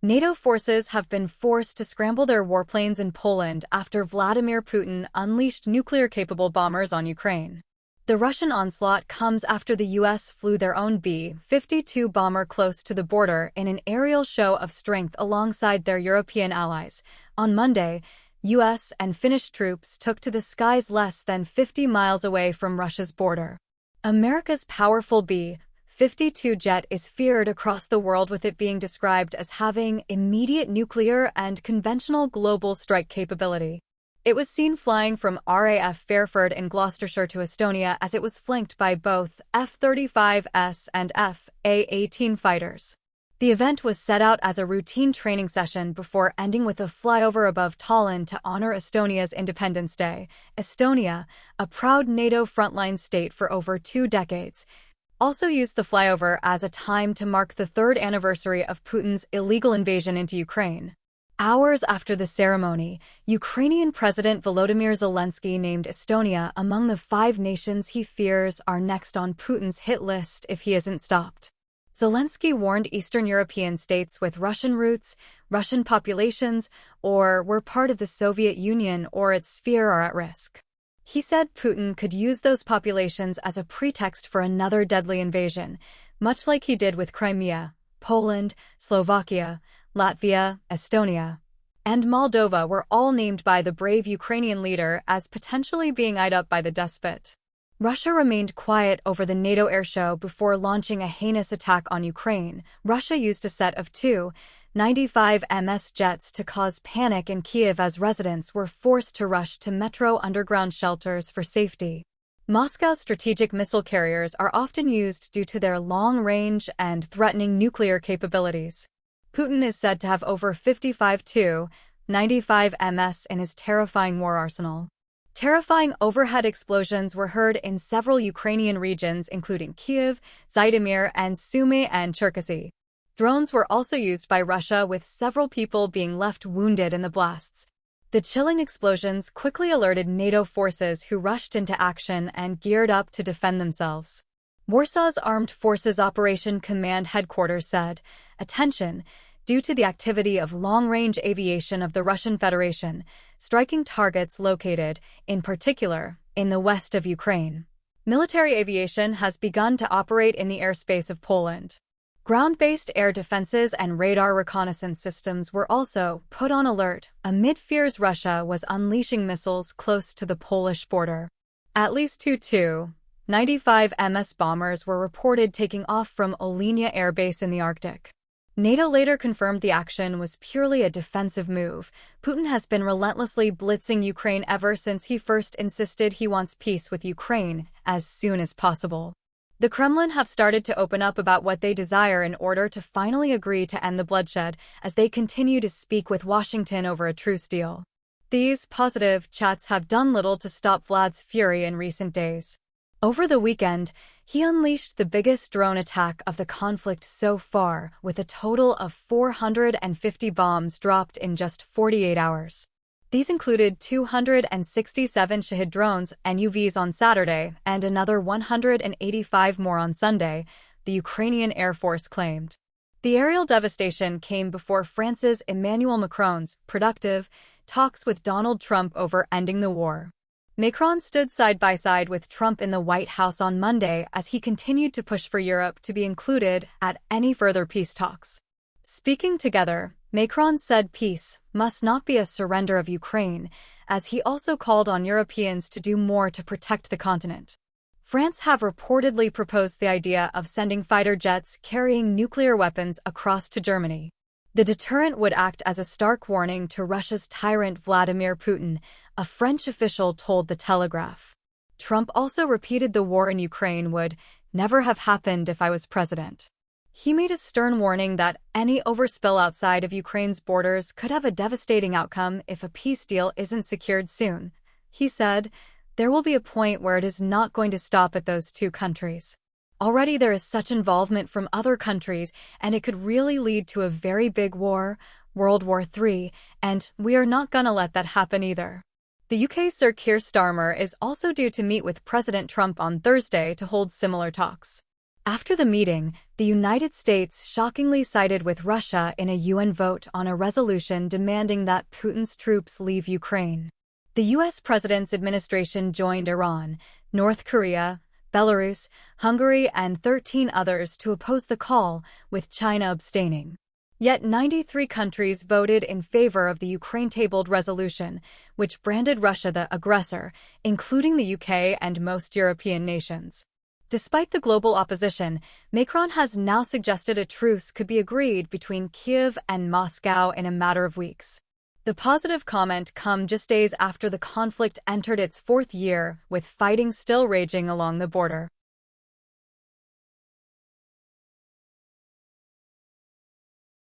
NATO forces have been forced to scramble their warplanes in Poland after Vladimir Putin unleashed nuclear-capable bombers on Ukraine. The Russian onslaught comes after the U.S. flew their own B-52 bomber close to the border in an aerial show of strength alongside their European allies. On Monday, U.S. and Finnish troops took to the skies less than 50 miles away from Russia's border. America's powerful B-52 jet is feared across the world, with it being described as having immediate nuclear and conventional global strike capability. It was seen flying from RAF Fairford in Gloucestershire to Estonia as it was flanked by both F-35S and F-A-18 fighters. The event was set out as a routine training session before ending with a flyover above Tallinn to honor Estonia's Independence Day. Estonia, a proud NATO frontline state for over 2 decades, also used the flyover as a time to mark the 3rd anniversary of Putin's illegal invasion into Ukraine. Hours after the ceremony, Ukrainian President Volodymyr Zelensky named Estonia among the 5 nations he fears are next on Putin's hit list if he isn't stopped. Zelensky warned Eastern European states with Russian roots, Russian populations, or were part of the Soviet Union or its sphere are at risk. He said Putin could use those populations as a pretext for another deadly invasion, much like he did with Crimea, Poland, Slovakia, Latvia, Estonia, and Moldova were all named by the brave Ukrainian leader as potentially being eyed up by the despot. Russia remained quiet over the NATO airshow before launching a heinous attack on Ukraine. Russia used a set of 2 95 MS jets to cause panic in Kyiv as residents were forced to rush to metro underground shelters for safety. Moscow's strategic missile carriers are often used due to their long range and threatening nuclear capabilities. Putin is said to have over 55 Tu-95 MS in his terrifying war arsenal. Terrifying overhead explosions were heard in several Ukrainian regions, including Kyiv, Zhytomyr, and Sumy and Cherkasy. Drones were also used by Russia, with several people being left wounded in the blasts. The chilling explosions quickly alerted NATO forces, who rushed into action and geared up to defend themselves. Warsaw's Armed Forces Operation Command Headquarters said, "Attention, due to the activity of long-range aviation of the Russian Federation, striking targets located, in particular, in the west of Ukraine. Military aviation has begun to operate in the airspace of Poland." Ground-based air defenses and radar reconnaissance systems were also put on alert amid fears Russia was unleashing missiles close to the Polish border. At least 2 Tu-95 MS bombers were reported taking off from Olynia Air Base in the Arctic. NATO later confirmed the action was purely a defensive move. Putin has been relentlessly blitzing Ukraine ever since he first insisted he wants peace with Ukraine as soon as possible. The Kremlin have started to open up about what they desire in order to finally agree to end the bloodshed, as they continue to speak with Washington over a truce deal. These positive chats have done little to stop Vlad's fury in recent days. Over the weekend, he unleashed the biggest drone attack of the conflict so far, with a total of 450 bombs dropped in just 48 hours. These included 267 Shahid drones and UVs on Saturday and another 185 more on Sunday, the Ukrainian Air Force claimed. The aerial devastation came before France's Emmanuel Macron's productive talks with Donald Trump over ending the war. Macron stood side by side with Trump in the White House on Monday as he continued to push for Europe to be included at any further peace talks. Speaking together, Macron said peace must not be a surrender of Ukraine, as he also called on Europeans to do more to protect the continent. France have reportedly proposed the idea of sending fighter jets carrying nuclear weapons across to Germany. The deterrent would act as a stark warning to Russia's tyrant Vladimir Putin, a French official told The Telegraph. Trump also repeated the war in Ukraine would never have happened if I was president. He made a stern warning that any overspill outside of Ukraine's borders could have a devastating outcome if a peace deal isn't secured soon. He said, "There will be a point where it is not going to stop at those 2 countries. Already there is such involvement from other countries, and it could really lead to a very big war, World War III, and we are not gonna let that happen either." The UK Sir Keir Starmer is also due to meet with President Trump on Thursday to hold similar talks. After the meeting, the United States shockingly sided with Russia in a UN vote on a resolution demanding that Putin's troops leave Ukraine. The U.S. President's administration joined Iran, North Korea, Belarus, Hungary, and 13 others to oppose the call, with China abstaining. Yet 93 countries voted in favor of the Ukraine-tabled resolution, which branded Russia the aggressor, including the UK and most European nations. Despite the global opposition, Macron has now suggested a truce could be agreed between Kyiv and Moscow in a matter of weeks. The positive comment comes just days after the conflict entered its fourth year, with fighting still raging along the border.